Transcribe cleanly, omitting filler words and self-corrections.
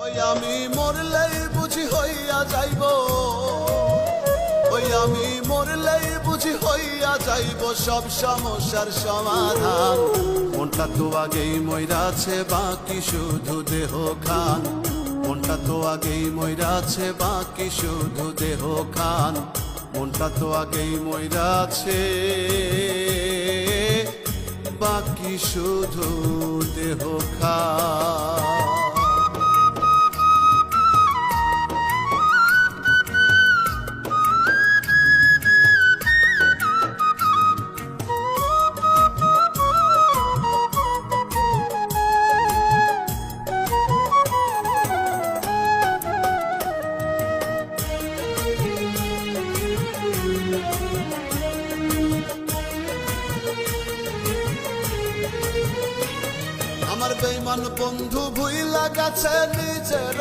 ওই আমি মরলেই বুঝি হইয়া যাইব, ওই আমি মরলেই বুঝি হইয়া যাইব সব সমস্যার সমাধান। মনটা তো আগেই মইরাছে বাকি শুধু দেহ খান, মনটা তো আগেই মইরাছে বাকি শুধু দেহ খান, মনটা তো আগেই মইরাছে বাকি শুধু দেহ খান। আমার বেঈমান বন্ধু ভুইলা গেছে নিজের